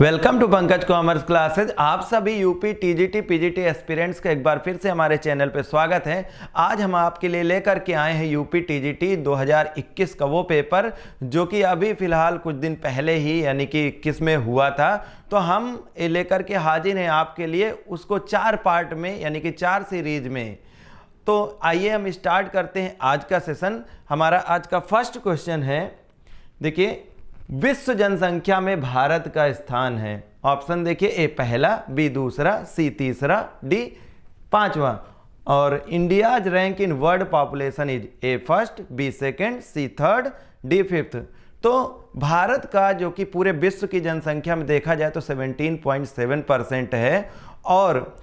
Welcome to Pankaj commerce classes. आप सभी UP TGT PGT aspirants का एक बार फिर से हमारे चैनल पे स्वागत है। आज हम आपके लिए लेकर के आए हैं यूपी टीजीटी 2021 का वो पेपर जो कि अभी फ़िलहाल कुछ दिन पहले ही यानी कि 21 में हुआ था। तो हम लेकर के हाजिर हैं आपके लिए उसको 4 पार्ट में यानी कि 4 सीरीज में। तो आइए हम स्टार्ट करते हैं आज का सेशन। हमारा आज का फर्स्ट क्वेश्चन है, देखिए, विश्व जनसंख्या में भारत का स्थान है। ऑप्शन देखिए, ए पहला, बी दूसरा, सी तीसरा, डी पांचवा। और India's rank in world population is A first, B second, C third, D fifth. तो भारत का जो कि पूरे विश्व की जनसंख्या में देखा जाए तो 17.7% है। और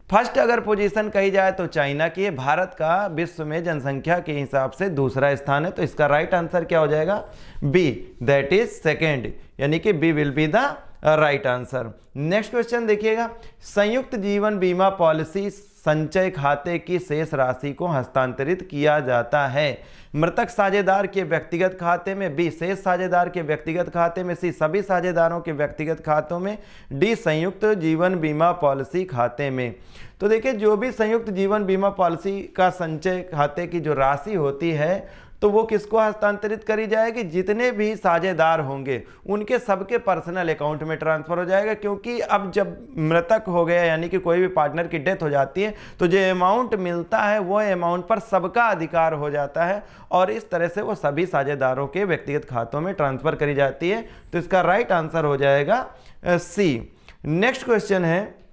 फर्स्ट अगर पोजीशन कही जाए तो चाइना की है। भारत का विश्व में जनसंख्या के हिसाब से दूसरा स्थान है। तो इसका राइट आंसर क्या हो जाएगा? बी, दैट इज सेकेंड, यानी कि B will be the right answer. Next question देखिएगा, संयुक्त जीवन बीमा पॉलिसी संचय खाते की शेष राशि को हस्तांतरित किया जाता है। मृतक साझेदार के व्यक्तिगत खाते में, बी शेष साझेदार के व्यक्तिगत खाते में, सी सभी साझेदारों के व्यक्तिगत खातों में, डी संयुक्त जीवन बीमा पॉलिसी खाते में। तो देखिए, जो भी संयुक्त जीवन बीमा पॉलिसी का संचय खाते की जो राशि होती है तो वो किसको हस्तांतरित करी जाएगी? जितने भी साझेदार होंगे उनके सबके पर्सनल अकाउंट में ट्रांसफर हो जाएगा। क्योंकि अब जब मृतक हो गया यानी कि कोई भी पार्टनर की डेथ हो जाती है तो जो अमाउंट मिलता है वो अमाउंट पर सबका अधिकार हो जाता है और इस तरह से वो सभी साझेदारों के व्यक्तिगत खातों में ट्रांसफर करी जाती है। तो इसका राइट आंसर हो जाएगा सी। नेक्स्ट क्वेश्चन है,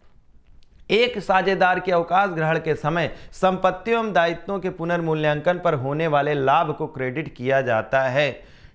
एक साझेदार के अवकाश ग्रहण के समय संपत्तियों एवं दायित्वों के पुनर्मूल्यांकन पर होने वाले लाभ को क्रेडिट किया जाता है।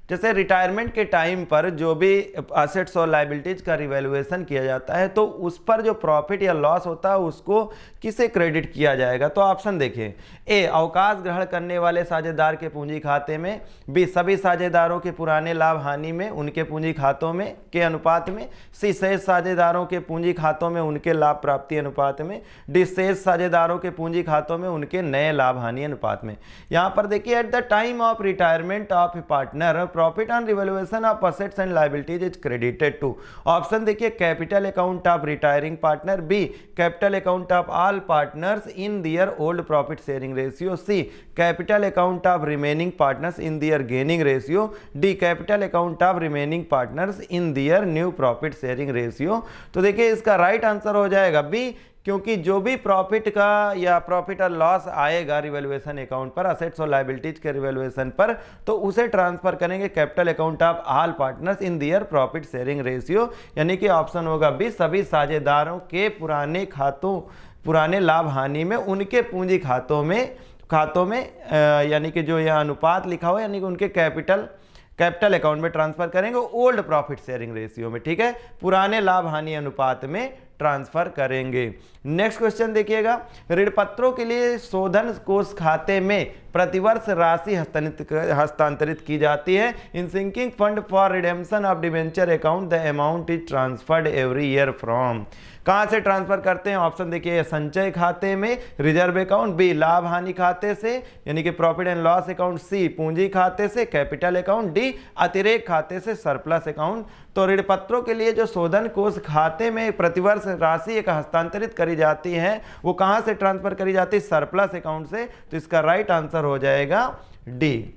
जैसे रिटायरमेंट के टाइम पर जो भी एसेट्स और लायबिलिटीज का रिवैल्यूएशन किया जाता है तो उस पर जो प्रॉफिट या लॉस होता है उसको किसे क्रेडिट किया जाएगा? तो ऑप्शन देखिए, ए अवकाश ग्रहण करने वाले साझेदार के पूंजी खाते में, बी सभी साझेदारों के पुराने लाभ हानि में उनके पूंजी खातों में के अनुपात में, सी शेष साझेदारों के पूंजी खातों में उनके लाभ प्राप्ति अनुपात में, डी शेष साझेदारों के पूंजी खातों में उनके नए लाभ हानि अनुपात में। यहाँ पर देखिए, at the time of retirement of a partner profit on revaluation of assets and liabilities is credited to. Option देखिए, capital account of retiring partner, B capital account of all partners in their old profit sharing ratio, C capital account of remaining partners in their gaining ratio, D capital account of remaining partners in their new profit sharing ratio. तो देखिए, इसका right answer हो जाएगा B, क्योंकि जो भी profit का या प्रॉफिट और लॉस आएगा रिवैल्यूएशन अकाउंट पर, असेट्स और लायबिलिटीज के रिवैल्यूएशन पर, तो उसे ट्रांसफर करेंगे capital account of all partners in their profit sharing ratio, यानी कि ऑप्शन होगा बी, सभी साझेदारों के पुराने लाभ हानि में उनके पूंजी खातों में यानी कि जो यह अनुपात लिखा हुआ है यानी कि उनके कैपिटल अकाउंट में ट्रांसफर करेंगे ओल्ड प्रॉफिट शेयरिंग रेशियो में, ठीक है, पुराने लाभ हानि अनुपात में ट्रांसफर करेंगे। नेक्स्ट क्वेश्चन देखिएगा, ऋणपत्रों के लिए शोधन कोष खाते में प्रतिवर्ष राशि हस्तांतरित की जाती है। In sinking fund for redemption of debenture account the amount is transferred every year from. कहाँ से ट्रांसफर करते हैं? ऑप्शन देखिए, संचय खाते में, रिजर्व अकाउंट, बी लाभ हानि खाते से यानी कि प्रॉफिट एंड लॉस अकाउंट, सी पूंजी खाते से कैपिटल अकाउंट, डी अतिरेक खाते से सरप्लस अकाउंट। तो ऋणपत्रों के लिए जो शोधन कोष खाते में प्रतिवर्ष राशि एक हस्तांतरित करी जाती है वो कहाँ से ट्रांसफर करी जाती है? सरप्लस अकाउंट से। तो इसका राइट आंसर हो जाएगा डी।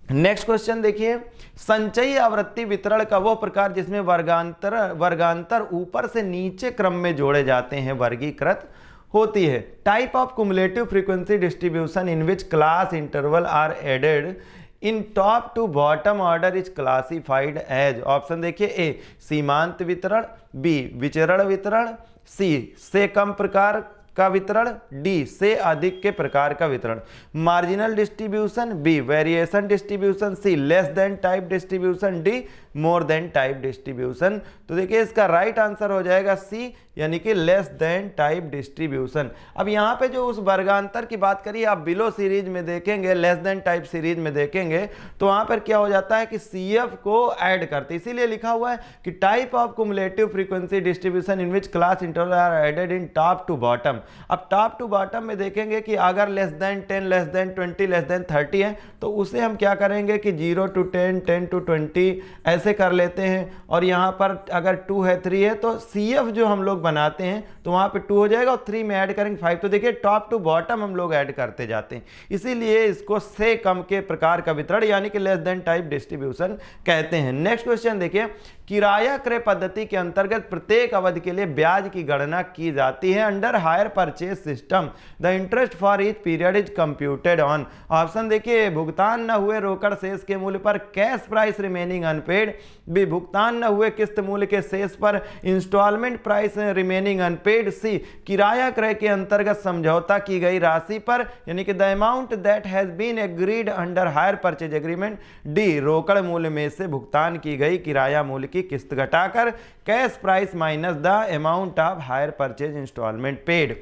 नेक्स्ट क्वेश्चन देखिए, संचयी आवृत्ति वितरण का वो प्रकार जिसमें वर्गांतर ऊपर से नीचे क्रम में जोड़े जाते हैं वर्गीकृत होती है। Type of cumulative frequency distribution in which class interval are added in top to bottom order is classified as. Option देखिए, ए सीमांत वितरण, बी विचरण वितरण, सी से कम प्रकार का वितरण, डी से अधिक के प्रकार का वितरण। Marginal distribution, B variation distribution, C less than type distribution, D more than type distribution. तो देखिए, इसका राइट आंसर हो जाएगा सी, यानी कि लेस देन टाइप डिस्ट्रीब्यूशन। अब यहाँ पे जो उस वर्गांतर की बात करी आप बिलो सीरीज में देखेंगे, लेस देन टाइप सीरीज में देखेंगे तो वहाँ पर क्या हो जाता है कि CF को ऐड करते, इसीलिए लिखा हुआ है कि type of cumulative frequency distribution in which class interval are added in top to bottom. अब टॉप टू बॉटम में देखेंगे कि अगर less than 10, less than 20, less than 30 है तो उसे हम क्या करेंगे कि 0 to 10, 10 to 20 ऐसे कर लेते हैं। और यहाँ पर अगर 2 है 3 है तो CF जो हम लोग बनाते हैं तो वहाँ पे 2 हो जाएगा और 3 में ऐड करेंगे 5। तो देखिए टॉप टू बॉटम हम लोग ऐड करते जाते हैं, इसीलिए इसको से कम के प्रकार का वितरण यानी कि लेस देन टाइप डिस्ट्रीब्यूशन कहते हैं। नेक्स्ट क्वेश्चन देखिए, किराया क्रय पद्धति के अंतर्गत प्रत्येक अवधि के लिए ब्याज की गणना की जाती है। Under hire purchase system the interest for each period is computed on. Option देखिए, भुगतान न हुए रोकड़ शेष के मूल्य पर cash price remaining unpaid. B, भुगतान न हुए किस्त मूल्य के शेष पर instalment price remaining unpaid. C, किराया क्रय के अंतर्गत समझौता की गई राशि पर यानी कि the amount that has been agreed under hire purchase agreement. D, रोकड़ मूल्य में से भुगतान की गई किराया मूल्य की किस्त घटाकर cash price minus the amount of hire purchase instalment paid.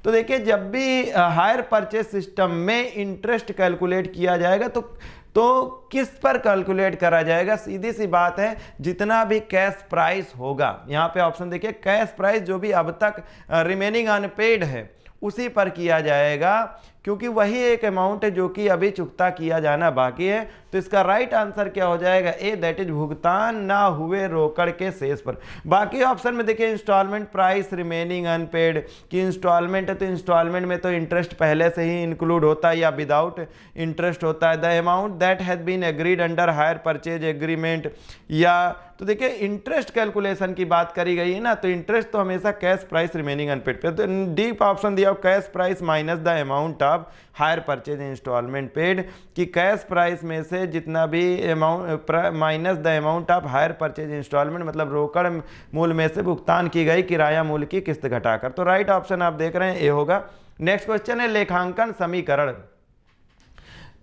तो देखिए जब भी हायर परचेज सिस्टम में इंटरेस्ट कैलकुलेट किया जाएगा तो किस पर कैलकुलेट करा जाएगा? सीधी सी बात है, जितना भी कैश प्राइस होगा, यहाँ पे ऑप्शन देखिए कैश प्राइस जो भी अब तक रिमेनिंग अनपेड है उसी पर किया जाएगा, क्योंकि वही एक अमाउंट है जो कि अभी चुकता किया जाना बाकी है। तो इसका राइट आंसर क्या हो जाएगा? ए, दैट इज भुगतान ना हुए रोकड़ के शेष पर। बाकी ऑप्शन में देखिए इंस्टॉलमेंट प्राइस रिमेनिंग अनपेड की इंस्टॉलमेंट है तो इंस्टॉलमेंट में तो इंटरेस्ट पहले से ही इंक्लूड होता है या विदाउट इंटरेस्ट होता है। The amount that has been agreed under hire purchase agreement, या तो देखिए इंटरेस्ट कैलकुलेशन की बात करी गई है ना, तो इंटरेस्ट तो हमेशा कैश प्राइस रिमेनिंग अनपेड पे। तो डी ऑप्शन दिया cash price minus the amount of hire purchase instalment paid, कि कैश प्राइस में से जितना भी amount minus the amount of hire purchase instalment, मतलब रोकड़ मूल्य में से भुगतान की गई किराया मूल्य की किस्त घटाकर। तो राइट ऑप्शन आप देख रहे हैं ए होगा। नेक्स्ट क्वेश्चन है लेखांकन समीकरण।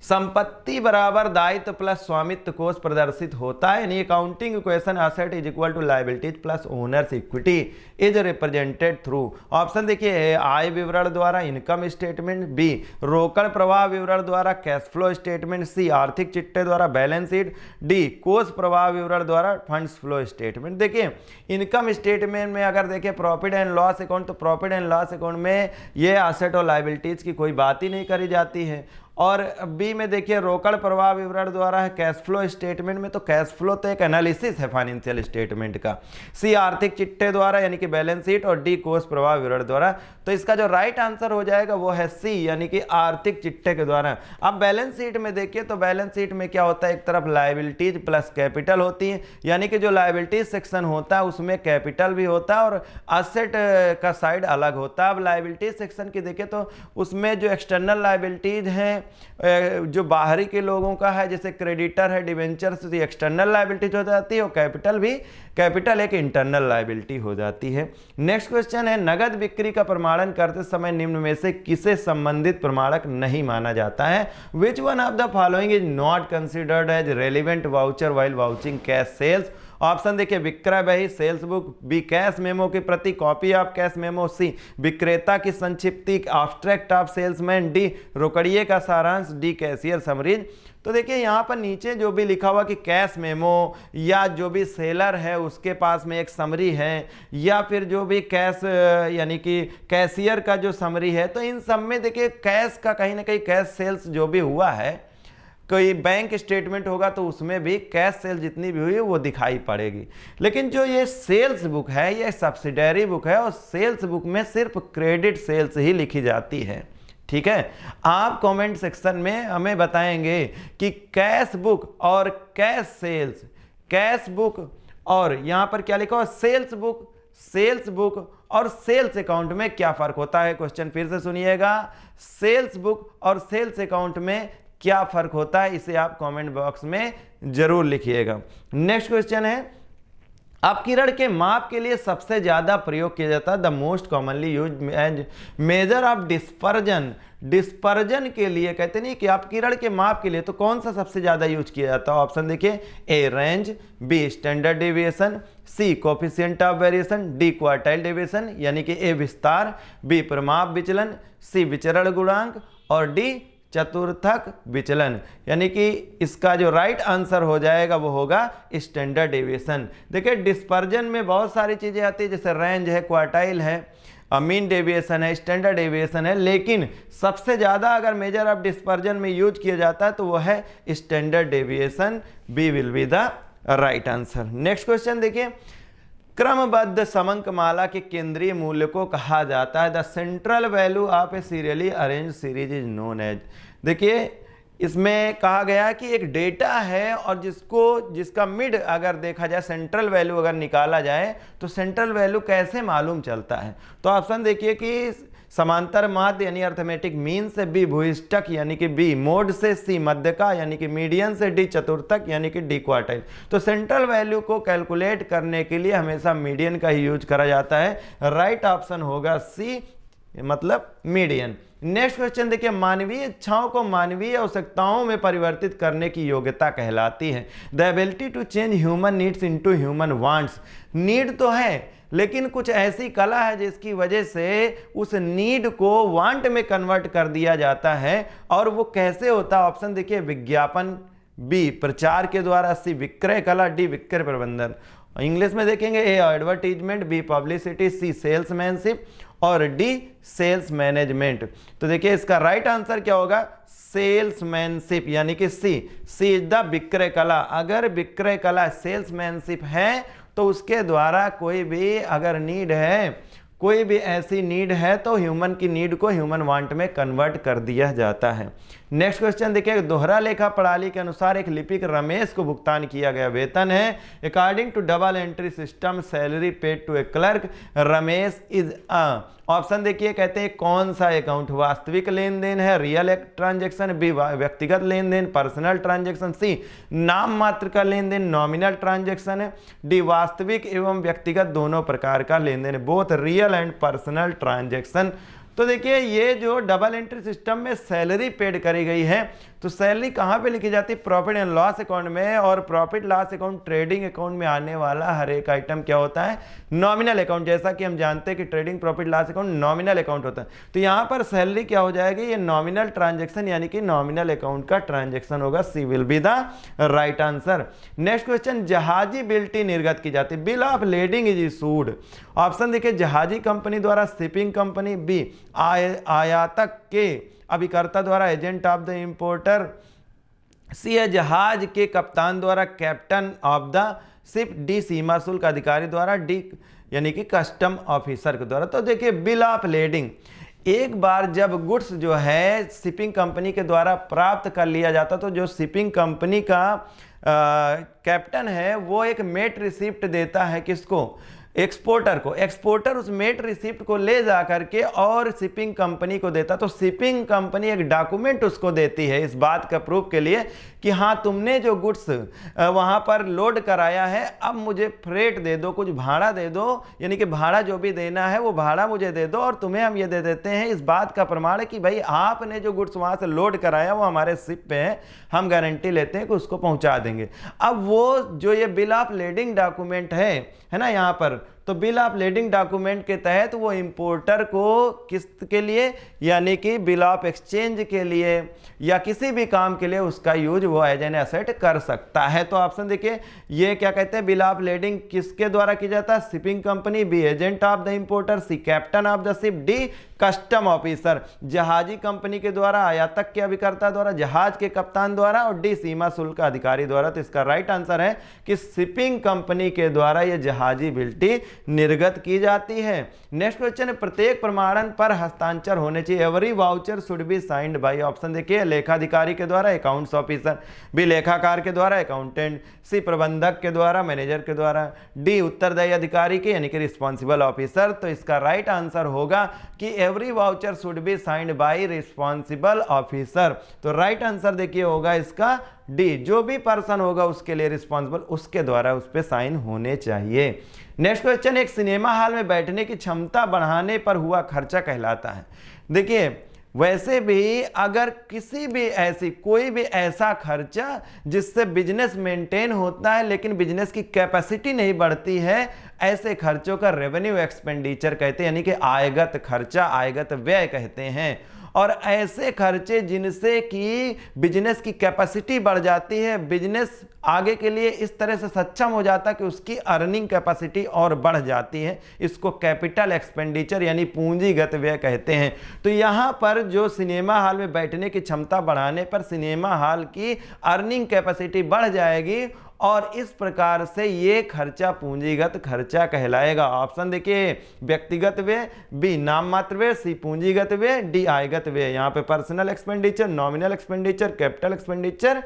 संपत्ति बराबर दायित्व प्लस स्वामित्व कोष प्रदर्शित होता है। यानी accounting equation asset is equal to liabilities plus owners equity is represented through. Option देखिए आय विवरण द्वारा इनकम स्टेटमेंट, बी रोकड़ प्रवाह विवरण द्वारा कैश फ्लो स्टेटमेंट, सी आर्थिक चिट्ठे द्वारा बैलेंस शीट, डी कोष प्रवाह विवरण द्वारा फंड्स फ्लो स्टेटमेंट। देखिए इनकम स्टेटमेंट में अगर देखिए प्रॉफिट एंड लॉस अकाउंट, तो प्रॉफिट एंड लॉस अकाउंट में ये एसेट और लायबिलिटीज की कोई बात ही नहीं करी जाती है। और बी में देखिए रोकड़ प्रवाह विवरण द्वारा है कैश फ्लो स्टेटमेंट में, तो कैश फ्लो तो एक एनालिसिस है फाइनेंशियल स्टेटमेंट का। सी आर्थिक चिट्ठे द्वारा यानी कि बैलेंस शीट, और डी कोष प्रवाह विवरण द्वारा। तो इसका जो राइट आंसर हो जाएगा वो है सी, यानी कि आर्थिक चिट्ठे के द्वारा। अब बैलेंस शीट में देखिए तो बैलेंस शीट में क्या होता है, एक तरफ लायबिलिटीज प्लस कैपिटल होती है, यानी कि जो लायबिलिटीज सेक्शन होता है उसमें कैपिटल भी होता है और असेट का साइड अलग होता है। अब लायबिलिटीज सेक्शन की देखें तो उसमें जो एक्सटर्नल लायबिलिटीज हैं जो बाहरी के लोगों का है, जैसे क्रेडिटर है, डिवेंचर, तो एक्सटर्नल लायबिलिटीज हो जाती है, और कैपिटल एक इंटरनल लायबिलिटी हो जाती है। नेक्स्ट क्वेश्चन है नगद बिक्री का प्रमाणन करते समय निम्न में से किसे संबंधित प्रमाणक नहीं माना जाता है? Which one of the following is not considered as relevant voucher while vouching cash sales. Option देखिए विक्रय बही sales book, B cash memo की प्रति copy of cash memo, C विक्रेता की संक्षिप्ति एब्स्ट्रैक्ट ऑफ सेल्समैन, डी रोकड़िए का सारांश, डी कैशियर समरीज। तो देखिए यहाँ पर नीचे जो भी लिखा हुआ कि कैश मेमो या जो भी सेलर है उसके पास में एक समरी है, या फिर जो भी कैश यानी कि कैशियर का जो समरी है, तो इन सब में देखिए कैश का कहीं ना कहीं कैश सेल्स जो भी हुआ है, कोई बैंक स्टेटमेंट होगा तो उसमें भी कैश सेल जितनी भी हुई है वो दिखाई पड़ेगी। लेकिन जो ये सेल्स बुक है ये सब्सिडरी बुक है, और सेल्स बुक में सिर्फ क्रेडिट सेल्स ही लिखी जाती है। ठीक है, आप कमेंट सेक्शन में हमें बताएंगे कि कैश बुक और कैश सेल्स, कैश बुक और यहाँ पर क्या लिखा हुआ सेल्स बुक और सेल्स अकाउंट में क्या फर्क होता है। क्वेश्चन फिर से सुनिएगा, सेल्स बुक और सेल्स अकाउंट में क्या फर्क होता है, इसे आप कमेंट बॉक्स में जरूर लिखिएगा। नेक्स्ट क्वेश्चन है अपकिरण के माप के लिए सबसे ज्यादा प्रयोग किया जाता है the most commonly use major of dispersion. Dispersion के लिए कहते नहीं कि अपकिरण के माप के लिए तो कौन सा सबसे ज्यादा यूज किया जाता है? ऑप्शन देखिए, A range, B standard deviation, C coefficient of variation, D quartile deviation यानी कि ए विस्तार, बी परिमाप विचलन, सी विचरण गुणांक और डी चतुर्थक विचलन। यानी कि इसका जो राइट आंसर हो जाएगा वो होगा स्टैंडर्ड डेविएशन। देखिए डिस्पर्जन में बहुत सारी चीजें आती है, जैसे रेंज है, क्वार्टाइल है, मीन डेविएशन है, स्टैंडर्ड डेविएशन है, लेकिन सबसे ज्यादा अगर मेजर ऑफ डिस्पर्जन में यूज किया जाता है तो वो है standard deviation. B will be the right answer. Next question देखिए, क्रमबद्ध समंकमाला के केंद्रीय मूल्य को कहा जाता है the central value of a serially arrange series is known as. देखिए इसमें कहा गया कि एक डेटा है और जिसका मिड अगर देखा जाए, सेंट्रल वैल्यू अगर निकाला जाए तो सेंट्रल वैल्यू कैसे मालूम चलता है? तो ऑप्शन देखिए कि समांतर माध्य यानी अर्थमेटिक मीन से, बी भूइष्ठक यानी कि बी मोड से, सी मध्यका यानी कि मीडियन से, डी चतुर्थक यानी कि डी क्वार्टाइल। तो सेंट्रल वैल्यू को कैलकुलेट करने के लिए हमेशा मीडियन का ही यूज करा जाता है। राइट ऑप्शन होगा सी, मतलब मीडियन। नेक्स्ट क्वेश्चन देखिए, मानवीय इच्छाओं को मानवीय आवश्यकताओं में परिवर्तित करने की योग्यता कहलाती है the ability to change human needs into human wants. Need तो है लेकिन कुछ ऐसी कला है जिसकी वजह से उस नीड को वांट में कन्वर्ट कर दिया जाता है। और वो कैसे होता है? ऑप्शन देखिए, विज्ञापन, बी प्रचार के द्वारा, सी विक्रय कला, डी विक्रय प्रबंधन। इंग्लिश में देखेंगे, ए एडवर्टीजमेंट, बी पब्लिसिटी, सी सेल्समैनशिप और डी सेल्स मैनेजमेंट। तो देखिए इसका राइट आंसर क्या होगा? सेल्समैनशिप यानी कि सी इज द विक्रय कला। अगर विक्रय कला सेल्समैनशिप है तो उसके द्वारा कोई भी अगर नीड है, कोई भी ऐसी नीड है तो ह्यूमन की नीड को ह्यूमन वांट में कन्वर्ट कर दिया जाता है। नेक्स्ट क्वेश्चन देखिए, दोहरा लेखा प्रणाली के अनुसार एक लिपिक रमेश को भुगतान किया गया वेतन है according to double entry system salary paid to a clerk Ramesh is option देखिए, कहते हैं कौन सा अकाउंट? वास्तविक लेन देन है, रियल ट्रांजैक्शन, बी व्यक्तिगत लेन देन पर्सनल ट्रांजैक्शन, सी नाम मात्र का लेन देन नॉमिनल ट्रांजैक्शन है, डी वास्तविक एवं व्यक्तिगत दोनों प्रकार का लेन देन, both real and personal transaction. तो देखिए ये जो डबल एंट्री सिस्टम में सैलरी पेड करी गई है, तो सैलरी कहाँ पे लिखी जाती है? प्रॉफिट एंड लॉस अकाउंट में। और profit loss account trading account में आने वाला हर एक आइटम क्या होता है? Nominal account. जैसा कि हम जानते हैं कि trading profit loss account nominal account होता है, तो यहाँ पर सैलरी क्या हो जाएगी? ये नॉमिनल ट्रांजेक्शन यानी कि नॉमिनल अकाउंट का ट्रांजेक्शन होगा। C will be the right answer. Next question, जहाजी बिल्टी निर्गत की जाती है, bill of lading is issued. Option देखिए, जहाजी कंपनी द्वारा, शिपिंग कंपनी, बी आयातक के अभिकर्ता द्वारा, agent of the importer, C है जहाज के कप्तान द्वारा, captain of the ship, D सीमा शुल्क अधिकारी द्वारा, डी यानी कि कस्टम ऑफिसर के द्वारा। तो देखिए बिल ऑफ लेडिंग, एक बार जब गुड्स जो है शिपिंग कंपनी के द्वारा प्राप्त कर लिया जाता तो जो शिपिंग कंपनी का कैप्टन है वो एक मेट रिसिप्ट देता है किसको? एक्सपोर्टर को। एक्सपोर्टर उस मेट रिसिप्ट को ले जा करके और शिपिंग कंपनी को देता, तो शिपिंग कंपनी एक डॉक्यूमेंट उसको देती है इस बात का प्रूफ के लिए कि हाँ तुमने जो गुड्स वहाँ पर लोड कराया है अब मुझे फ्रेट दे दो, कुछ भाड़ा दे दो, यानी कि भाड़ा जो भी देना है वो भाड़ा मुझे दे दो और तुम्हें हम ये दे देते हैं इस बात का प्रमाण है कि भाई आपने जो गुड्स वहाँ से लोड कराया वो हमारे शिप पे है, हम गारंटी लेते हैं कि उसको पहुँचा देंगे। अब वो जो ये बिल ऑफ लेडिंग डॉक्यूमेंट है ना यहाँ पर, तो बिल ऑफ लेडिंग डॉक्यूमेंट के तहत वो इंपोर्टर को किस्त के लिए यानी कि बिल ऑफ एक्सचेंज के लिए या किसी भी काम के लिए उसका यूज वो एज एन एसेट कर सकता है। तो ऑप्शन देखिए ये क्या कहते हैं, बिल ऑफ लेडिंग किसके द्वारा की जाता है? Shipping company, B agent of the importer, C captain of the ship, D custom officer, जहाजी कंपनी के द्वारा, आयातक के अभिकर्ता द्वारा, जहाज के कप्तान द्वारा और डी सीमा शुल्क अधिकारी द्वारा। तो इसका राइट आंसर है कि शिपिंग कंपनी के द्वारा यह जहाजी बिल्टी निर्गत की जाती है। नेक्स्ट क्वेश्चन है, प्रत्येक प्रमाणन पर हस्ताक्षर होने चाहिए, every voucher should be signed by. Option देखिए, लेखाधिकारी के द्वारा, अकाउंट्स ऑफिसर, बी लेखाकार के द्वारा, अकाउंटेंट, सी प्रबंधक के द्वारा, मैनेजर के द्वारा, डी उत्तरदायी अधिकारी के यानी कि रिस्पॉन्सिबल ऑफिसर। तो इसका राइट आंसर होगा कि every voucher should be signed by responsible officer. तो राइट आंसर देखिए होगा इसका डी जो भी पर्सन होगा उसके लिए रिस्पॉन्सिबल, उसके द्वारा उस पर साइन होने चाहिए। नेक्स्ट क्वेश्चन, एक सिनेमा हॉल में बैठने की क्षमता बढ़ाने पर हुआ खर्चा कहलाता है। देखिए वैसे भी अगर किसी भी ऐसी कोई भी ऐसा खर्चा जिससे बिजनेस मेंटेन होता है लेकिन बिजनेस की कैपेसिटी नहीं बढ़ती है, ऐसे खर्चों का रेवेन्यू एक्सपेंडिचर कहते हैं, यानी कि आयगत खर्चा, आयगत व्यय कहते हैं। और ऐसे खर्चे जिनसे कि बिजनेस की कैपेसिटी बढ़ जाती है, बिजनेस आगे के लिए इस तरह से सक्षम हो जाता है कि उसकी अर्निंग कैपेसिटी और बढ़ जाती है, इसको कैपिटल एक्सपेंडिचर यानी पूंजीगत व्यय कहते हैं। तो यहाँ पर जो सिनेमा हॉल में बैठने की क्षमता बढ़ाने पर सिनेमा हॉल की अर्निंग कैपेसिटी बढ़ जाएगी और इस प्रकार से ये खर्चा पूंजीगत खर्चा कहलाएगा। ऑप्शन देखिए, व्यक्तिगत व्यय, बी नाम मात्र व्यय, सी पूंजीगत व्यय, डी आयगत व्यय। यहाँ पे personal expenditure, nominal expenditure, capital expenditure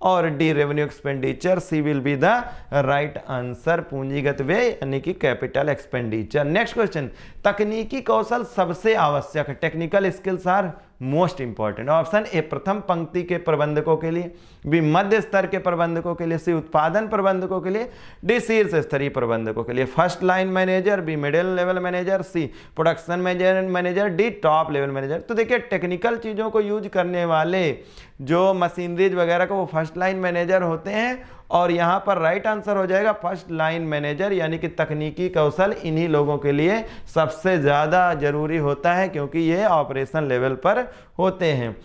और D revenue expenditure. C will be the right answer, पूंजीगत व्यय यानी कि कैपिटल एक्सपेंडिचर। नेक्स्ट क्वेश्चन, तकनीकी कौशल सबसे आवश्यक है, technical skills are most important. Option A प्रथम पंक्ति के प्रबंधकों के लिए, बी मध्य स्तर के प्रबंधकों के लिए, सी उत्पादन प्रबंधकों के लिए, डी शीर्ष स्तरीय प्रबंधकों के लिए। First line manager, B middle level manager, C production manager, D top level manager. तो देखिए टेक्निकल चीज़ों को यूज करने वाले जो मशीनरीज वगैरह का वो फर्स्ट लाइन मैनेजर होते हैं और यहाँ पर राइट आंसर हो जाएगा फर्स्ट लाइन मैनेजर, यानी कि तकनीकी कौशल इन्हीं लोगों के लिए सबसे ज़्यादा जरूरी होता है क्योंकि ये ऑपरेशन लेवल पर होते हैं।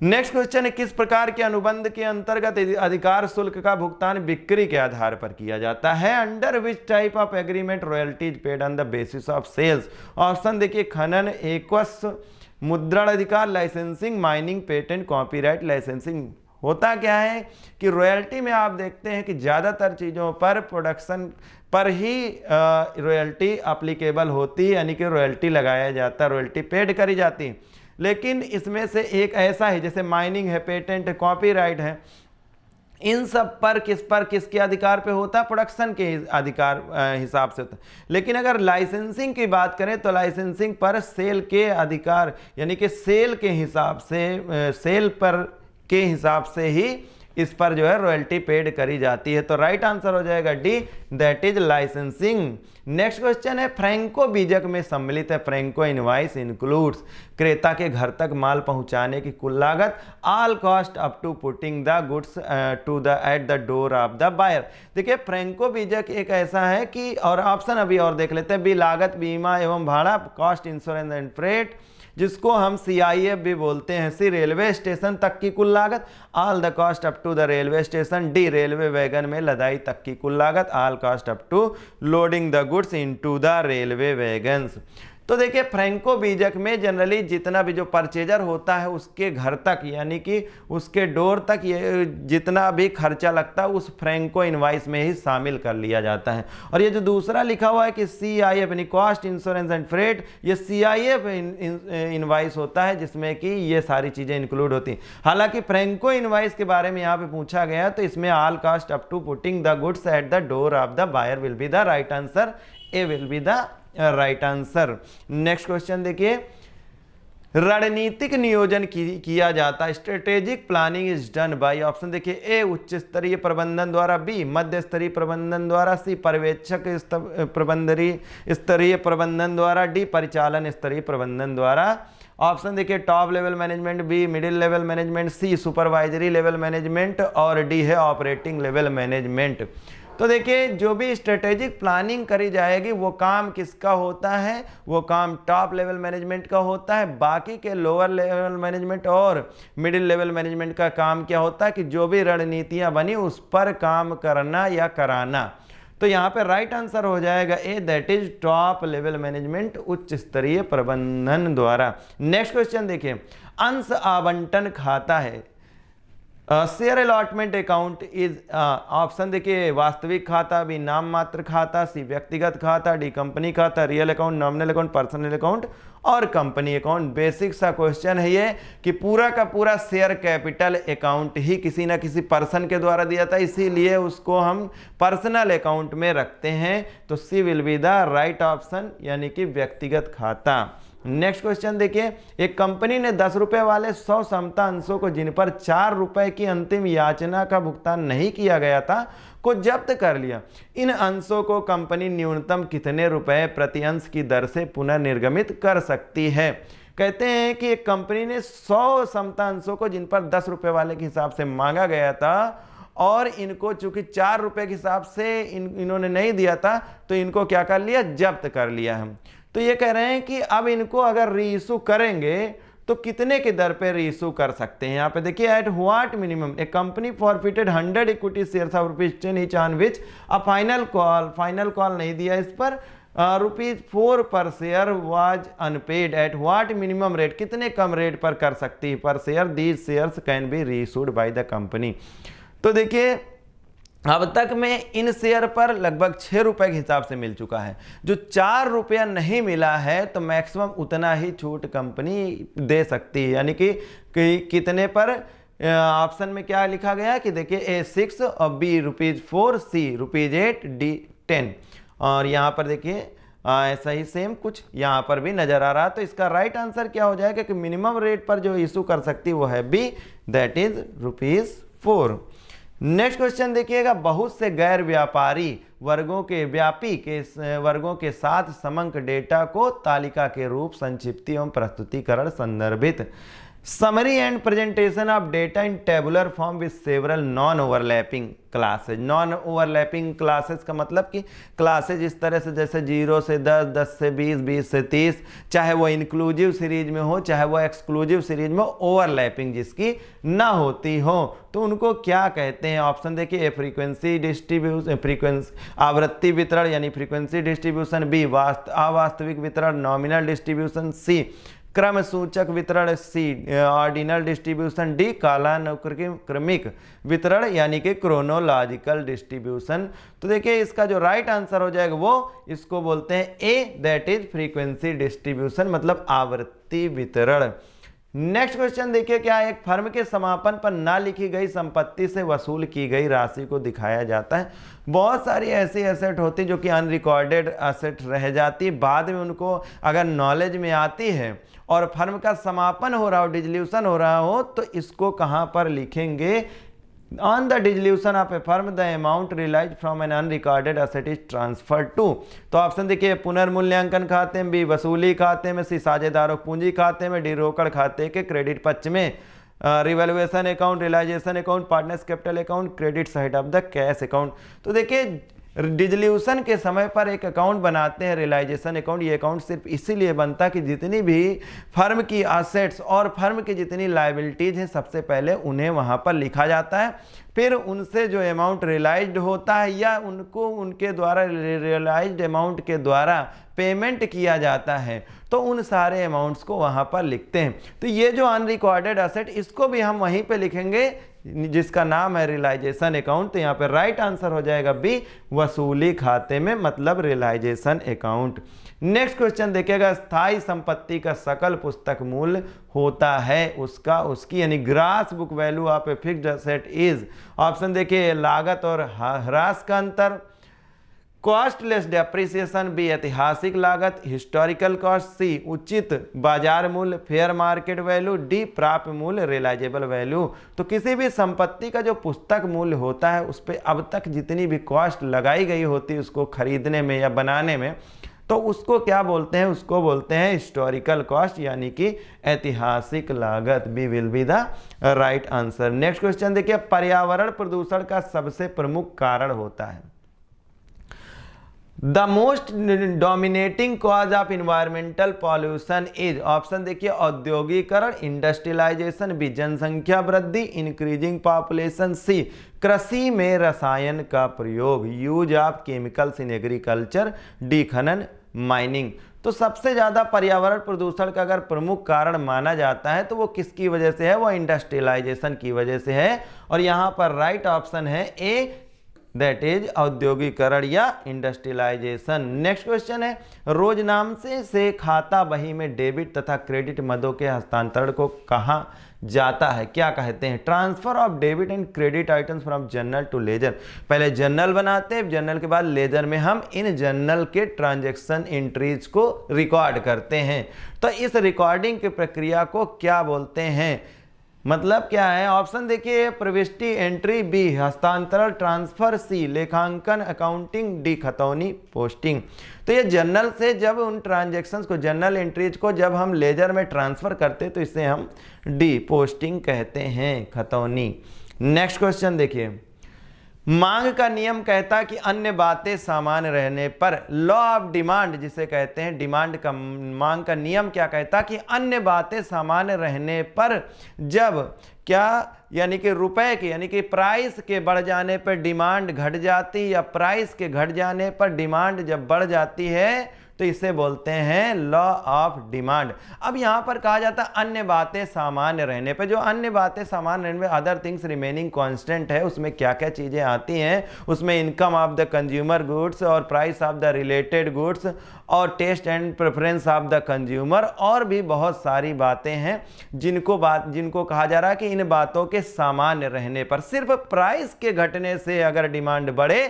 नेक्स्ट क्वेश्चन है, किस प्रकार के अनुबंध के अंतर्गत अधिकार शुल्क का भुगतान बिक्री के आधार पर किया जाता है? Under which type of agreement royalties paid on the basis of sales. Option देखिए, खनन, एक्वस, मुद्रण अधिकार, licensing, mining, patent, copyright, licensing. होता क्या है कि रॉयल्टी में आप देखते हैं कि ज़्यादातर चीज़ों पर प्रोडक्शन पर ही रॉयल्टी अप्लीकेबल होती है, यानी कि रॉयल्टी लगाया जाता है, रॉयल्टी पेड करी जाती है। लेकिन इसमें से एक ऐसा है जैसे माइनिंग है, पेटेंट है, कॉपीराइट है, इन सब पर किसके अधिकार पे होता है? प्रोडक्शन के अधिकार हिसाब से होता है। लेकिन अगर लाइसेंसिंग की बात करें तो लाइसेंसिंग पर सेल के अधिकार यानी कि सेल के हिसाब से सेल पर के हिसाब से ही इस पर जो है रॉयल्टी पेड करी जाती है। तो राइट आंसर हो जाएगा D, that is licensing. Next question है, फ्रैंको बीजक में सम्मिलित है। फ्रैंको इनवॉइस इंक्लूड्स क्रेता के घर तक माल पहुंचाने की कुल लागत, all cost up to putting the goods to the at the door of the buyer. देखिए फ्रैंको बीजक एक ऐसा है कि, और ऑप्शन अभी और देख लेते हैं, बी लागत, बीमा एवं भाड़ा, कॉस्ट, इंश्योरेंस एंड फ्रेट, जिसको हम CIF भी बोलते हैं। सी रेलवे स्टेशन तक की कुल लागत, all the cost up to the railway station. D railway wagon में लदाई तक की कुल लागत, all cost up to loading the goods into the railway wagons. तो देखिए फ्रैंको बीजक में जनरली जितना भी जो परचेजर होता है उसके घर तक यानी कि उसके डोर तक ये जितना भी खर्चा लगता है उस फ्रैंको इनवाइस में ही शामिल कर लिया जाता है। और ये जो दूसरा लिखा हुआ है कि CIF यानी कॉस्ट, इंश्योरेंस एंड फ्रेट, ये CIF इनवाइस होता है जिसमें कि ये सारी चीज़ें इंक्लूड होती हैं। हालांकि फ्रैंको इनवाइस के बारे में यहाँ पे पूछा गया तो इसमें all cost up to putting the goods at the door of the buyer will be the right answer. A will be the right answer. Next question देखिए, रणनीतिक नियोजन किया जाता है। Strategic planning is done by. Option देखिए, A उच्च स्तरीय प्रबंधन द्वारा, बी मध्य स्तरीय प्रबंधन द्वारा, सी पर्यवेक्षक स्तरीय प्रबंधन द्वारा, डी परिचालन स्तरीय प्रबंधन द्वारा। ऑप्शन देखिए, top level management, B middle level management, C supervisory level management और डी है ऑपरेटिंग लेवल मैनेजमेंट। तो देखिए जो भी स्ट्रेटेजिक प्लानिंग करी जाएगी वो काम किसका होता है? वो काम टॉप लेवल मैनेजमेंट का होता है। बाकी के लोअर लेवल मैनेजमेंट और मिडिल लेवल मैनेजमेंट का काम क्या होता है कि जो भी रणनीतियां बनी उस पर काम करना या कराना। तो यहाँ पे राइट आंसर हो जाएगा A, that is top level management, उच्च स्तरीय प्रबंधन द्वारा। नेक्स्ट क्वेश्चन देखिए, अंश आवंटन खाता है। Share allotment account is, option देखिए, वास्तविक खाता, बी नाम मात्र खाता, सी व्यक्तिगत खाता, डी कंपनी खाता, real account, nominal account, personal account और कंपनी अकाउंट। बेसिक सा क्वेश्चन है ये कि पूरा का पूरा शेयर कैपिटल अकाउंट ही किसी ना किसी पर्सन के द्वारा दिया था, इसीलिए उसको हम पर्सनल अकाउंट में रखते हैं। तो C will be the right option, यानी कि व्यक्तिगत खाता। नेक्स्ट क्वेश्चन देखिए, एक कंपनी ने 10 रुपए वाले 100 समता अंशों को जिन पर 4 रुपए की अंतिम याचना का भुगतान नहीं किया गया था को जब्त कर लिया। इन अंशों को कंपनी न्यूनतम कितने रुपए प्रति अंश की दर से पुनर्निर्गमित कर सकती है। कहते हैं कि एक कंपनी ने 100 समता अंशों को जिन पर 10 रुपए वाले के हिसाब से मांगा गया था और इनको चूंकि 4 रुपए के हिसाब से इन्होंने नहीं दिया था तो इनको क्या कर लिया, जब्त कर लिया हम। तो ये कह रहे हैं कि अब इनको अगर रीइशू करेंगे तो कितने के दर पे रीइशू कर सकते हैं। यहाँ पे देखिए, at what minimum a company forfeited 100 equity shares of ₹10 each on which a final call नहीं दिया इस पर, ₹4 per share was unpaid at what minimum rate, कितने कम रेट पर कर सकती है per share, these shares can be reissued by the company. तो देखिए अब तक में इन शेयर पर लगभग 6 रुपए के हिसाब से मिल चुका है। जो 4 रुपया नहीं मिला है तो मैक्सिमम उतना ही छूट कंपनी दे सकती है, यानी कि कितने पर। ऑप्शन में क्या लिखा गया कि देखिए A6 और B ₹4, C ₹8, D 10। और यहाँ पर देखिए ऐसा ही सेम कुछ यहाँ पर भी नजर आ रहा। तो इसका राइट आंसर क्या हो जाएगा कि मिनिमम रेट पर जो इशू कर सकती है वो है B, that is ₹4। Next question देखिएगा, बहुत से गैर व्यापारी वर्गों के साथ समंक डेटा को तालिका के रूप, संक्षिप्ति एवं प्रस्तुतिकरण संदर्भित। Summary and presentation of data in tabular form with several non overlapping classes. Non overlapping classes का मतलब कि क्लासेज इस तरह से जैसे 0 से 10, 10 से 20, 20 से 30, चाहे वो इंक्लूसिव सीरीज में हो चाहे वो एक्सक्लूसिव सीरीज में, ओवरलैपिंग जिसकी ना होती हो तो उनको क्या कहते हैं। ऑप्शन देखिए, फ्रीक्वेंसी डिस्ट्रीब्यूशन, आवृत्ति वितरण यानी फ्रीक्वेंसी डिस्ट्रीब्यूशन, बी अवास्तविक वितरण, नॉमिनल डिस्ट्रीब्यूशन, सी क्रम सूचक वितरण, सी ऑर्डिनल डिस्ट्रीब्यूशन, डी कालानुक्रमिक वितरण यानी कि क्रोनोलॉजिकल डिस्ट्रीब्यूशन। तो देखिए इसका जो राइट आंसर हो जाएगा वो इसको बोलते हैं ए, दैट इज फ्रीक्वेंसी डिस्ट्रीब्यूशन, मतलब आवृत्ति वितरण। नेक्स्ट क्वेश्चन देखिए, क्या एक फर्म के समापन पर ना लिखी गई संपत्ति से वसूल की गई राशि को दिखाया जाता है। बहुत सारी ऐसी एसेट होती है जो कि अनरिकॉर्डेड एसेट रह जाती है, बाद में उनको अगर नॉलेज में आती है और फर्म का समापन हो रहा हो, डिसोल्यूशन हो रहा हो, तो इसको कहाँ पर लिखेंगे। On the dissolution of a firm the amount realised from an unrecorded asset is transfer to. तो ऑप्शन देखिए, पुनर्मूल्यांकन खाते में, बी वसूली खाते में, सी साझेदारों पूंजी खाते में, डी रोकड़ खाते के क्रेडिट पक्ष में, revaluation account, realisation account, partners capital account, credit side of the cash account. तो देखिए डिसोल्यूशन के समय पर एक अकाउंट बनाते हैं रियलाइजेशन अकाउंट। ये अकाउंट सिर्फ इसीलिए बनता कि जितनी भी फर्म की असेट्स और फर्म की जितनी लायबिलिटीज हैं सबसे पहले उन्हें वहां पर लिखा जाता है, फिर उनसे जो अमाउंट रियलाइज्ड होता है या उनको उनके द्वारा रियलाइज्ड अमाउंट के द्वारा पेमेंट किया जाता है तो उन सारे अमाउंट्स को वहां पर लिखते हैं। तो ये जो अनरिकॉर्डेड एसेट इसको भी हम वहीं पे लिखेंगे जिसका नाम है रियलाइजेशन अकाउंट। तो यहाँ पे राइट आंसर हो जाएगा बी, वसूली खाते में, मतलब रियलाइजेशन अकाउंट। नेक्स्ट क्वेश्चन देखिएगा, स्थायी संपत्ति का सकल पुस्तक मूल्य होता है उसकी यानी grass book value of a fixed asset is. Option देखिए, लागत और ह्रास का अंतर, कॉस्ट लेस डेप्रिसिएशन, बी ऐतिहासिक लागत, हिस्टोरिकल कॉस्ट, सी उचित बाजार मूल्य, फेयर मार्केट वैल्यू, डी प्राप्य मूल्य, रियलाइजेबल वैल्यू। तो किसी भी संपत्ति का जो पुस्तक मूल्य होता है उस पर अब तक जितनी भी कॉस्ट लगाई गई होती है उसको खरीदने में या बनाने में, तो उसको क्या बोलते हैं, उसको बोलते हैं हिस्टोरिकल कॉस्ट यानी कि ऐतिहासिक लागत। B will be the right answer. Next question देखिए, पर्यावरण प्रदूषण का सबसे प्रमुख कारण होता है। The most dominating cause of environmental pollution is. Option देखिए, औद्योगिकरण, इंडस्ट्रियलाइजेशन, बी जनसंख्या वृद्धि, इंक्रीजिंग पॉपुलेशन, सी कृषि में रसायन का प्रयोग, use of chemicals in agriculture, D खनन माइनिंग। तो सबसे ज्यादा पर्यावरण प्रदूषण का अगर प्रमुख कारण माना जाता है तो वो किसकी वजह से है, वो इंडस्ट्रियलाइजेशन की वजह से है। और यहाँ पर राइट ऑप्शन है ए, दैट इज औद्योगिकरण या इंडस्ट्रियलाइजेशन। नेक्स्ट क्वेश्चन है, रोजनामचे से खाता बही में डेबिट तथा क्रेडिट मदों के हस्तांतरण को कहा जाता है, क्या कहते हैं? Transfer of debit and credit items from journal to ledger. पहले जर्नल बनाते हैं, जर्नल के बाद लेजर में हम इन जर्नल के ट्रांजैक्शन एंट्रीज को रिकॉर्ड करते हैं। तो इस रिकॉर्डिंग की प्रक्रिया को क्या बोलते हैं? मतलब क्या है? ऑप्शन देखिए, प्रविष्टि एंट्री, बी हस्तांतरण ट्रांसफर, सी लेखांकन अकाउंटिंग, डी खतौनी पोस्टिंग। तो ये जर्नल से जब उन ट्रांजैक्शंस को, जर्नल एंट्रीज को जब हम लेजर में ट्रांसफर करते तो इसे हम डी पोस्टिंग कहते हैं, खतौनी। नेक्स्ट क्वेश्चन देखिए, मांग का नियम कहता कि अन्य बातें समान रहने पर, लॉ ऑफ डिमांड जिसे कहते हैं, डिमांड का मांग का नियम क्या कहता कि अन्य बातें समान रहने पर जब क्या, यानी कि रुपए के, यानी कि प्राइस के बढ़ जाने पर डिमांड घट जाती, या प्राइस के घट जाने पर डिमांड जब बढ़ जाती है तो इसे बोलते हैं लॉ ऑफ डिमांड। अब यहां पर कहा जाता है अन्य बातें सामान्य रहने पर, जो अन्य बातें सामान्य रहने पर, अदर थिंग्स रिमेनिंग कांस्टेंट है, उसमें क्या क्या चीजें आती हैं? उसमें income of the consumer goods और price of the related goods और taste and preference of the consumer, और भी बहुत सारी बातें हैं जिनको कहा जा रहा है कि इन बातों के सामान्य रहने पर, सिर्फ प्राइस के घटने से अगर डिमांड बढ़े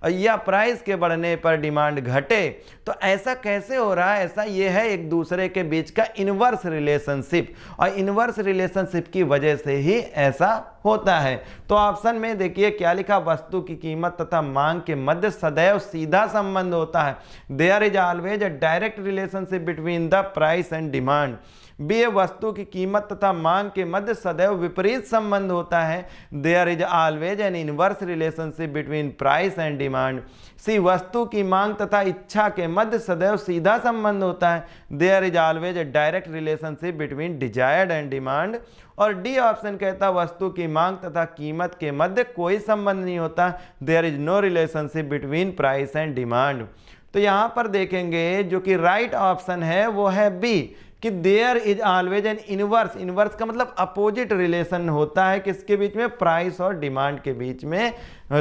या प्राइस के बढ़ने पर डिमांड घटे, तो ऐसा कैसे हो रहा है? ऐसा ये है एक दूसरे के बीच का इनवर्स रिलेशनशिप, और इनवर्स रिलेशनशिप की वजह से ही ऐसा होता है। तो ऑप्शन में देखिए क्या लिखा, वस्तु की कीमत तथा मांग के मध्य सदैव सीधा संबंध होता है। There is always a direct relationship between the price and demand. B, वस्तु की कीमत तथा मांग के मध्य सदैव विपरीत संबंध होता है। There is always an inverse relationship between price and demand. C, वस्तु की मांग तथा इच्छा के मध्य सदैव सीधा संबंध होता है। There is always a direct relationship between desired and demand. और डी ऑप्शन कहता है वस्तु की मांग तथा कीमत के मध्य कोई संबंध नहीं होता। There is no relationship between price and demand. तो यहां पर देखेंगे जो कि राइट ऑप्शन है वो है बी, कि there is always an inverse, inverse का मतलब अपोजिट रिलेशन होता है किसके बीच में? प्राइस और डिमांड के बीच में।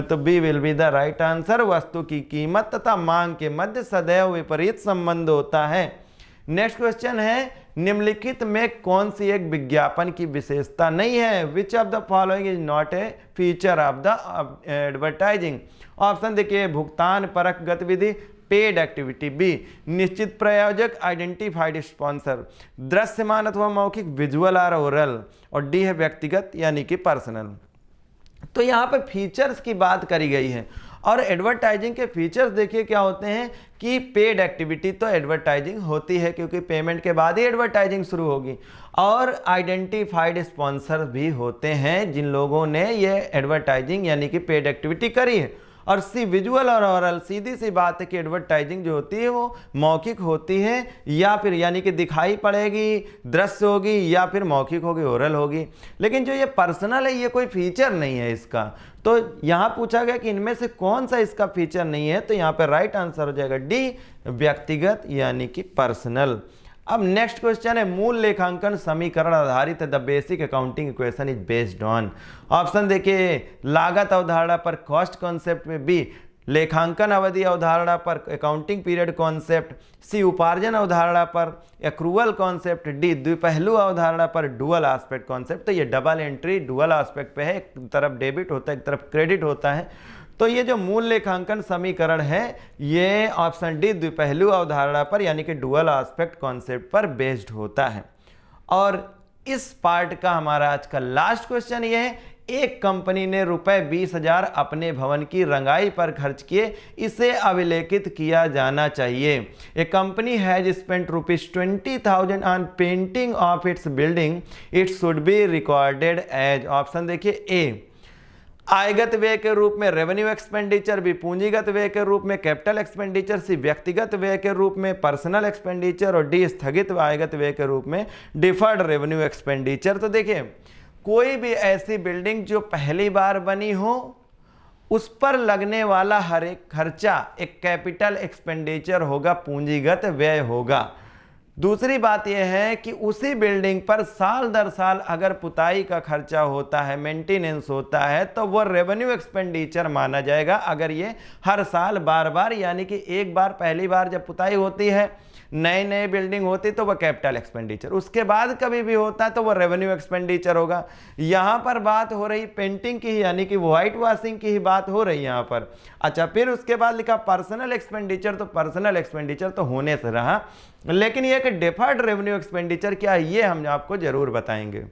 तो B will be the right answer. वस्तु की कीमत तथा मांग के मध्य सदैव विपरीत संबंध होता है। नेक्स्ट क्वेश्चन है, निम्नलिखित में कौन सी एक विज्ञापन की विशेषता नहीं है? Which of the following is not a feature of the advertising? Option देखिए, भुगतान परक गतिविधि, पेड एक्टिविटी, बी निश्चित प्रायोजक आइडेंटिफाइड स्पॉन्सर, दृश्यमान अथवा मौखिक विजुअल और ओरल, और डी है व्यक्तिगत यानी कि पर्सनल। तो यहाँ पे फीचर्स की बात करी गई है, और एडवर्टाइजिंग के फीचर्स देखिए क्या होते हैं कि पेड एक्टिविटी तो एडवर्टाइजिंग होती है क्योंकि पेमेंट के बाद ही एडवर्टाइजिंग शुरू होगी, और आइडेंटिफाइड स्पॉन्सर भी होते हैं जिन लोगों ने ये एडवर्टाइजिंग यानी कि पेड एक्टिविटी करी है। और सी विजुअल और ओरल, सीधी सी बात है कि एडवर्टाइजिंग जो होती है वो मौखिक होती है या फिर यानी कि दिखाई पड़ेगी, दृश्य होगी, या फिर मौखिक होगी, ओरल होगी। लेकिन जो ये पर्सनल है ये कोई फीचर नहीं है इसका। तो यहाँ पूछा गया कि इनमें से कौन सा इसका फीचर नहीं है, तो यहाँ पर राइट आंसर हो जाएगा डी व्यक्तिगत यानी कि पर्सनल। अब नेक्स्ट क्वेश्चन है, मूल लेखांकन समीकरण आधारित the basic accounting equation is based on. Option देखिए, लागत अवधारणा पर कॉस्ट कॉन्सेप्ट में, बी लेखांकन अवधि अवधारणा पर अकाउंटिंग पीरियड कॉन्सेप्ट, सी उपार्जन अवधारणा पर एक्रूवल कॉन्सेप्ट, डी द्विपहलू अवधारणा पर डुअल एस्पेक्ट कॉन्सेप्ट। तो ये डबल एंट्री डुअल एस्पेक्ट पे है, एक तरफ डेबिट होता है एक तरफ क्रेडिट होता है। तो ये जो मूल लेखांकन समीकरण है ये ऑप्शन डी द्विपहलू अवधारणा पर यानी कि डुअल एस्पेक्ट कॉन्सेप्ट पर बेस्ड होता है। और इस पार्ट का हमारा आज का लास्ट क्वेश्चन ये है, एक कंपनी ने रुपए 20,000 अपने भवन की रंगाई पर खर्च किए, इसे अभिलेखित किया जाना चाहिए। A company has spent ₹20,000 on painting of its building, it should be recorded as. Option देखिए, ए आयगत व्यय के रूप में रेवेन्यू एक्सपेंडिचर, भी पूंजीगत व्यय के रूप में कैपिटल एक्सपेंडिचर, सी व्यक्तिगत व्यय के रूप में पर्सनल एक्सपेंडिचर, और डी स्थगित आयगत व्यय के रूप में डिफर्ड रेवेन्यू एक्सपेंडिचर। तो देखिए कोई भी ऐसी बिल्डिंग जो पहली बार बनी हो उस पर लगने वाला हर एक खर्चा एक कैपिटल एक्सपेंडिचर होगा, पूंजीगत व्यय होगा। दूसरी बात यह है कि उसी बिल्डिंग पर साल दर साल अगर पुताई का खर्चा होता है, मेंटेनेंस होता है, तो वो रेवेन्यू एक्सपेंडिचर माना जाएगा। अगर ये हर साल बार बार, यानी कि एक बार पहली बार जब पुताई होती है, नए नए बिल्डिंग होती तो वह कैपिटल एक्सपेंडिचर, उसके बाद कभी भी होता है तो वह रेवेन्यू एक्सपेंडिचर होगा। यहाँ पर बात हो रही पेंटिंग की, यानी कि व्हाइट वॉशिंग की ही बात हो रही यहाँ पर। अच्छा, फिर उसके बाद लिखा पर्सनल एक्सपेंडिचर, तो पर्सनल एक्सपेंडिचर तो होने से रहा, लेकिन यह कि डिफर्ड रेवेन्यू एक्सपेंडिचर क्या है ये हम आपको जरूर बताएंगे।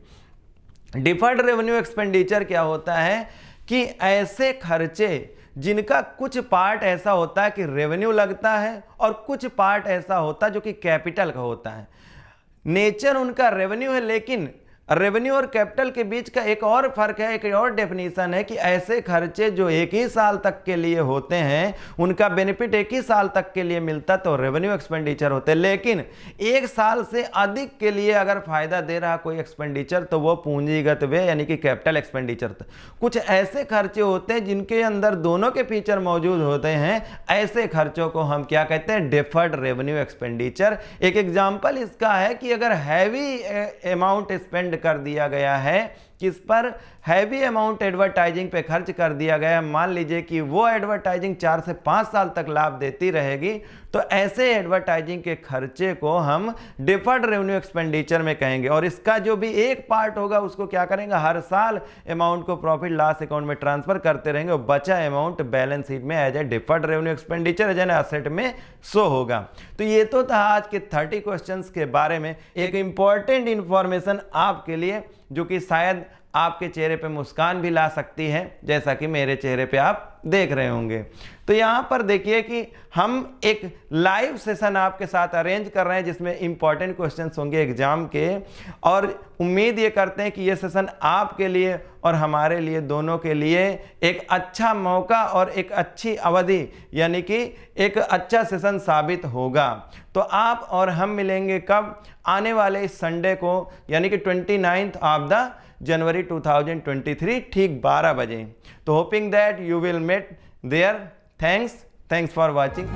डिफर्ड रेवेन्यू एक्सपेंडिचर क्या होता है कि ऐसे खर्चे जिनका कुछ पार्ट ऐसा होता है कि रेवेन्यू लगता है और कुछ पार्ट ऐसा होता है जो कि कैपिटल का होता है। नेचर उनका रेवेन्यू है, लेकिन रेवेन्यू और कैपिटल के बीच का एक और फर्क है, एक और डेफिनेशन है कि ऐसे खर्चे जो एक ही साल तक के लिए होते हैं, उनका बेनिफिट एक ही साल तक के लिए मिलता तो रेवेन्यू एक्सपेंडिचर होते हैं, लेकिन एक साल से अधिक के लिए अगर फायदा दे रहा कोई एक्सपेंडिचर तो वो पूंजीगत व्यय यानी कि कैपिटल एक्सपेंडिचर। कुछ ऐसे खर्चे होते हैं जिनके अंदर दोनों के फीचर मौजूद होते हैं, ऐसे खर्चों को हम क्या कहते हैं? Deferred revenue expenditure. एक एग्जाम्पल इसका है कि अगर हैवी अमाउंट स्पेंड कर दिया गया है, किस पर? हैवी अमाउंट एडवर्टाइजिंग पे खर्च कर दिया गया है, मान लीजिए कि वो एडवर्टाइजिंग 4 से 5 साल तक लाभ देती रहेगी, तो ऐसे एडवर्टाइजिंग के खर्चे को हम डिफर्ड रेवेन्यू एक्सपेंडिचर में कहेंगे। और इसका जो भी एक पार्ट होगा उसको क्या करेंगे? हर साल अमाउंट को प्रॉफिट लॉस अकाउंट में ट्रांसफर करते रहेंगे और बचा अमाउंट बैलेंस शीट में as a deferred revenue expenditure, as an asset में शो होगा। तो ये तो था आज के 30 क्वेश्चंस के बारे में एक इंपॉर्टेंट इंफॉर्मेशन आपके लिए, जो कि शायद आपके चेहरे पे मुस्कान भी ला सकती है, जैसा कि मेरे चेहरे पे आप देख रहे होंगे। तो यहाँ पर देखिए कि हम एक लाइव सेशन आपके साथ अरेंज कर रहे हैं जिसमें इंपॉर्टेंट क्वेश्चंस होंगे एग्जाम के, और उम्मीद ये करते हैं कि ये सेशन आपके लिए और हमारे लिए, दोनों के लिए एक अच्छा मौका और एक अच्छी अवधि, यानी कि एक अच्छा सेशन साबित होगा। तो आप और हम मिलेंगे कब? आने वाले इस संडे को, यानी कि 29 ऑफ द जनवरी 2023 ठीक 12 बजे। तो hoping that you will meet there. Thanks for watching.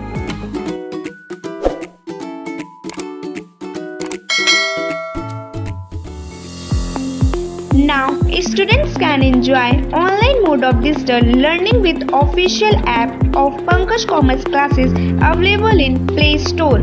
Now, students can enjoy online mode of digital learning with official app of Pankaj Commerce Classes available in Play Store.